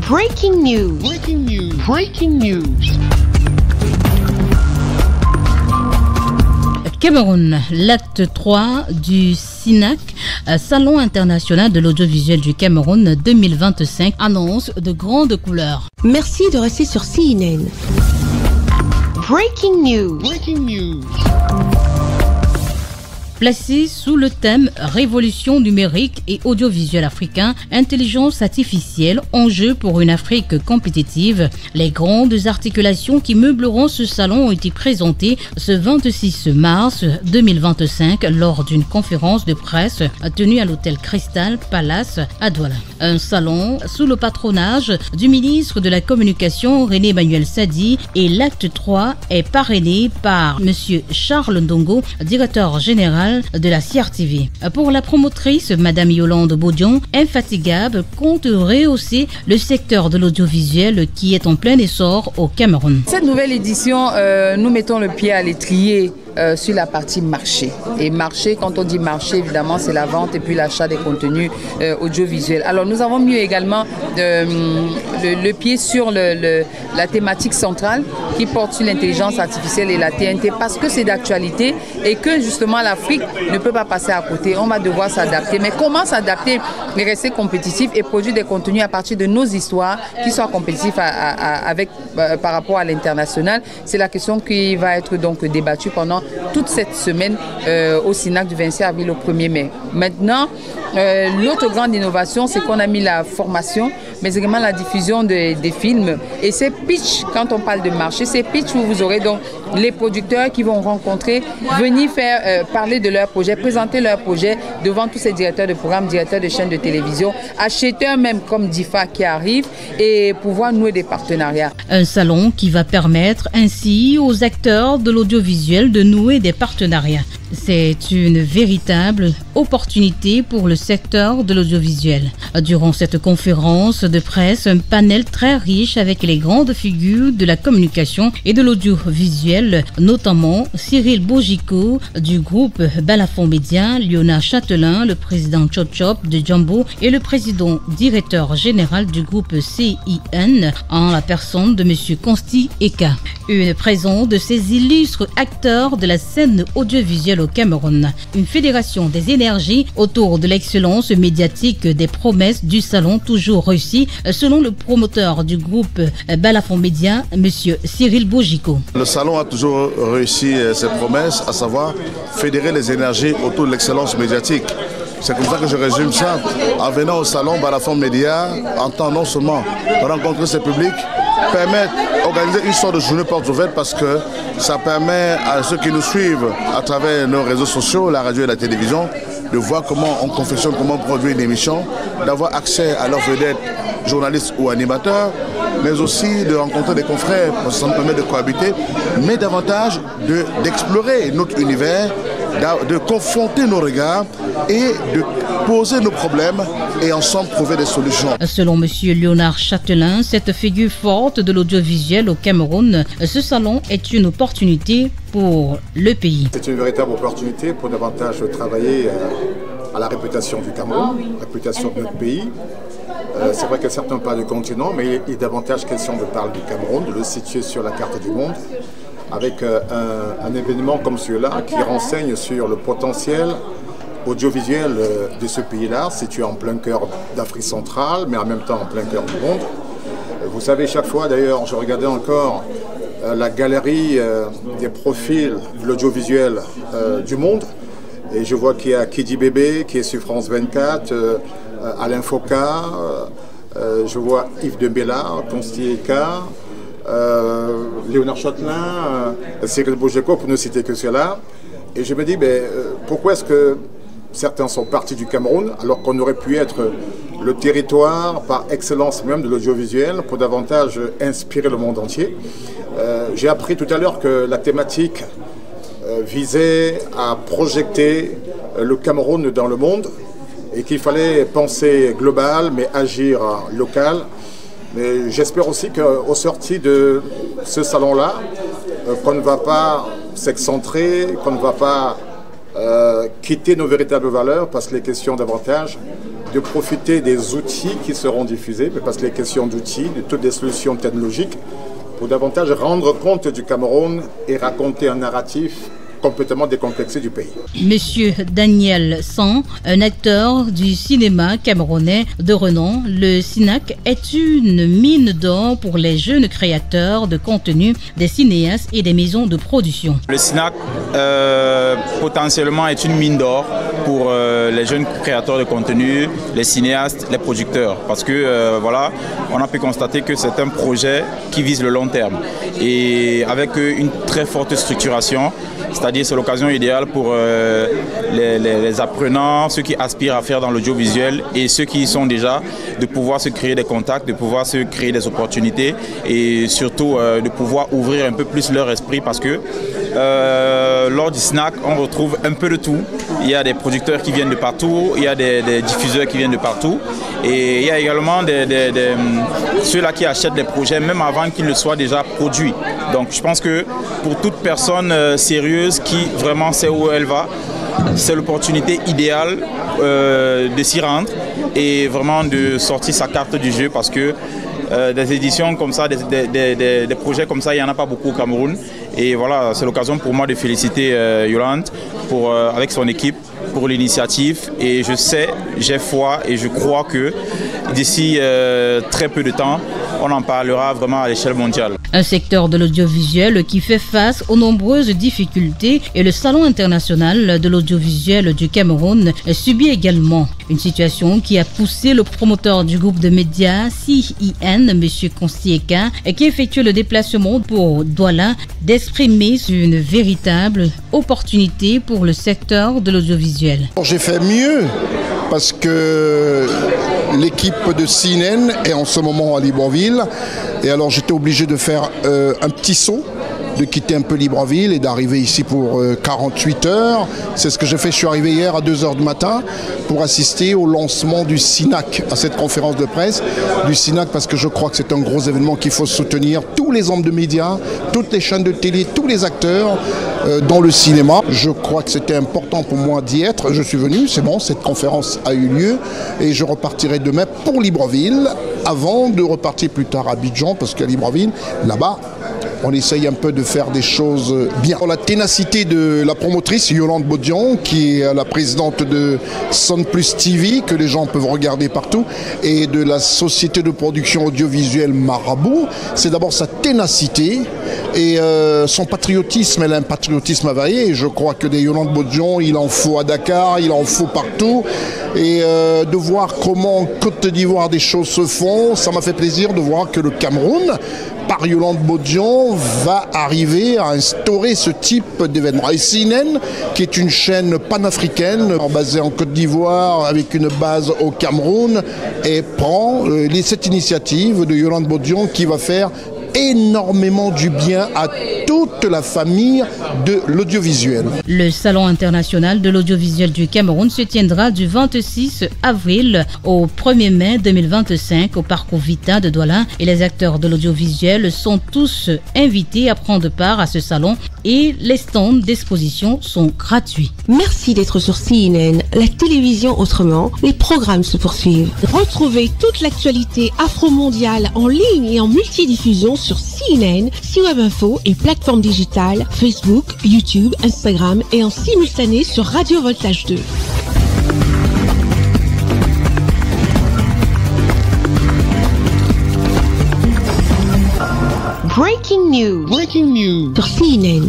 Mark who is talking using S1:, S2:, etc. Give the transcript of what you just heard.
S1: Breaking news. Breaking news. Breaking news.
S2: Cameroun, l'acte 3 du SINAC, Salon international de l'audiovisuel du Cameroun 2025, annonce de grandes couleurs.
S1: Merci de rester sur CNN. Breaking news. Breaking news.
S2: Placé sous le thème Révolution numérique et audiovisuel africain, intelligence artificielle, enjeu pour une Afrique compétitive, les grandes articulations qui meubleront ce salon ont été présentées ce 26 mars 2025 lors d'une conférence de presse tenue à l'hôtel Crystal Palace à Douala. Un salon sous le patronage du ministre de la Communication René Emmanuel Sadi, et l'acte 3 est parrainé par M. Charles Ndongo, directeur général de la CRTV. Pour la promotrice, Madame Yolande Baudion, infatigable, compte rehausser le secteur de l'audiovisuel qui est en plein essor au Cameroun.
S3: Cette nouvelle édition, nous mettons le pied à l'étrier sur la partie marché. Et marché, quand on dit marché, évidemment, c'est la vente et puis l'achat des contenus audiovisuels. Alors, nous avons mis également le pied sur la thématique centrale qui porte sur l'intelligence artificielle et la TNT, parce que c'est d'actualité et que justement l'Afrique ne peut pas passer à côté. On va devoir s'adapter. Mais comment s'adapter et rester compétitif et produire des contenus à partir de nos histoires qui soient compétitifs par rapport à l'international? C'est la question qui va être donc débattue pendant toute cette semaine au SINAC du 26 avril au 1er mai. Maintenant, l'autre grande innovation, c'est qu'on a mis la formation, mais également la diffusion des films. Et c'est pitch, quand on parle de marché, c'est pitch où vous aurez donc les producteurs qui vont rencontrer, venir faire parler de leur projet, présenter leur projet devant tous ces directeurs de programmes, directeurs de chaînes de télévision, acheteurs même comme DIFA qui arrivent, et pouvoir nouer des partenariats.
S2: Un salon qui va permettre ainsi aux acteurs de l'audiovisuel de nouer des partenariats. C'est une véritable opportunité pour le secteur de l'audiovisuel. Durant cette conférence de presse, un panel très riche avec les grandes figures de la communication et de l'audiovisuel, notamment Cyril Bogico du groupe Balafon Média, Léonard Châtelain, le président Chop Chop de Jumbo et le président directeur général du groupe CIN, en la personne de M. Consti Eka. Une présence de ces illustres acteurs de la scène audiovisuelle au Cameroun. Une fédération des énergies autour de l'excellence médiatique des promesses du salon toujours réussi, selon le promoteur du groupe Balafon Média, M. Cyril Bogico.
S4: Le salon a toujours réussi ses promesses, à savoir fédérer les énergies autour de l'excellence médiatique. C'est comme ça que je résume ça. En venant au salon Balafon Média, en temps non seulement de rencontrer ce public, permettre d'organiser une sorte de journée porte ouverte, parce que ça permet à ceux qui nous suivent à travers nos réseaux sociaux, la radio et la télévision, de voir comment on confectionne, comment on produit une émission, d'avoir accès à leurs vedettes, journalistes ou animateurs, mais aussi de rencontrer des confrères, parce que ça nous permet de cohabiter, mais davantage d'explorer notre univers, de confronter nos regards et de poser nos problèmes et ensemble trouver des solutions.
S2: Selon M. Léonard Châtelain, cette figure forte de l'audiovisuel au Cameroun, ce salon est une opportunité pour le pays.
S5: C'est une véritable opportunité pour davantage travailler à la réputation du Cameroun, la réputation de notre pays. C'est vrai que certains parlent du continent, mais il est davantage question de parler du Cameroun, de le situer sur la carte du monde, avec un événement comme celui-là qui renseigne sur le potentiel audiovisuel de ce pays-là, situé en plein cœur d'Afrique centrale, mais en même temps en plein cœur du monde. Vous savez, chaque fois, d'ailleurs, je regardais encore la galerie des profils de l'audiovisuel du monde, et je vois qu'il y a Kidi Bébé qui est sur France 24, Alain Foka, je vois Yves Dembella, Consti Eka, Léonard Châtelain, Cyril Bogico, pour ne citer que cela. Et je me dis, pourquoi est-ce que certains sont partis du Cameroun alors qu'on aurait pu être le territoire par excellence même de l'audiovisuel pour davantage inspirer le monde entier. J'ai appris tout à l'heure que la thématique visait à projeter le Cameroun dans le monde et qu'il fallait penser global mais agir local. Mais j'espère aussi qu'au sorti de ce salon-là, qu'on ne va pas s'excentrer, qu'on ne va pas quitter nos véritables valeurs, parce que les questions davantage de profiter des outils qui seront diffusés, parce que les questions d'outils, de toutes les solutions technologiques, pour davantage rendre compte du Cameroun et raconter un narratif complètement décomplexé du pays.
S2: Monsieur Daniel San, un acteur du cinéma camerounais de renom, le CINAC est une mine d'or pour les jeunes créateurs de contenu, des cinéastes et des maisons de production.
S6: Le CINAC potentiellement est une mine d'or pour les jeunes créateurs de contenu, les cinéastes, les producteurs, parce que voilà, on a pu constater que c'est un projet qui vise le long terme et avec une très forte structuration. C'est-à-dire c'est l'occasion idéale pour les apprenants, ceux qui aspirent à faire dans l'audiovisuel et ceux qui y sont déjà, de pouvoir se créer des contacts, de pouvoir se créer des opportunités et surtout de pouvoir ouvrir un peu plus leur esprit parce que lors du SNAC, on retrouve un peu de tout. Il y a des producteurs qui viennent de partout, il y a des diffuseurs qui viennent de partout et il y a également ceux-là qui achètent des projets même avant qu'ils ne soient déjà produits. Donc je pense que pour toute personne sérieuse qui vraiment sait où elle va, c'est l'opportunité idéale de s'y rendre et vraiment de sortir sa carte du jeu parce que des éditions comme ça, des projets comme ça, il n'y en a pas beaucoup au Cameroun. Et voilà, c'est l'occasion pour moi de féliciter Yolande avec son équipe pour l'initiative. Et je sais, j'ai foi et je crois que d'ici très peu de temps, on en parlera vraiment à l'échelle mondiale.
S2: Un secteur de l'audiovisuel qui fait face aux nombreuses difficultés et le Salon international de l'audiovisuel du Cameroun subit également une situation qui a poussé le promoteur du groupe de médias CIN, M. Constieka, qui effectue le déplacement pour Douala, d'exprimer une véritable opportunité pour le secteur de l'audiovisuel.
S7: J'ai fait mieux parce que l'équipe de CNN est en ce moment à Libreville et alors j'étais obligé de faire un petit saut, de quitter un peu Libreville et d'arriver ici pour 48 heures. C'est ce que j'ai fait, je suis arrivé hier à 2 heures du matin pour assister au lancement du CINAC, à cette conférence de presse du CINAC parce que je crois que c'est un gros événement qu'il faut soutenir tous les hommes de médias, toutes les chaînes de télé, tous les acteurs dans le cinéma. Je crois que c'était important pour moi d'y être, je suis venu, c'est bon, cette conférence a eu lieu et je repartirai demain pour Libreville avant de repartir plus tard à Abidjan parce qu'à Libreville, là-bas, on essaye un peu de faire des choses bien. La ténacité de la promotrice Yolande Bodian, qui est la présidente de Sun Plus TV, que les gens peuvent regarder partout, et de la société de production audiovisuelle Marabout, c'est d'abord sa ténacité et son patriotisme. Elle a un patriotisme avarié et je crois que des Yolande Bodian, il en faut à Dakar, il en faut partout. Et de voir comment en Côte d'Ivoire des choses se font, ça m'a fait plaisir de voir que le Cameroun, par Yolande Bodian, va arriver à instaurer ce type d'événement. Et CNN, qui est une chaîne panafricaine basée en Côte d'Ivoire avec une base au Cameroun, et prend cette initiative de Yolande Bodian qui va faire énormément du bien à toute la famille de l'audiovisuel.
S2: Le Salon international de l'audiovisuel du Cameroun se tiendra du 26 avril au 1er mai 2025 au Parcours Vita de Douala et les acteurs de l'audiovisuel sont tous invités à prendre part à ce salon et les stands d'exposition sont gratuits.
S1: Merci d'être sur CNN, la télévision autrement. Les programmes se poursuivent. Retrouvez toute l'actualité afro-mondiale en ligne et en multidiffusion sur CNN, C-Web Info et plateformes digitales, Facebook, YouTube, Instagram et en simultané sur Radio Voltage 2. Breaking news. Sur CNN.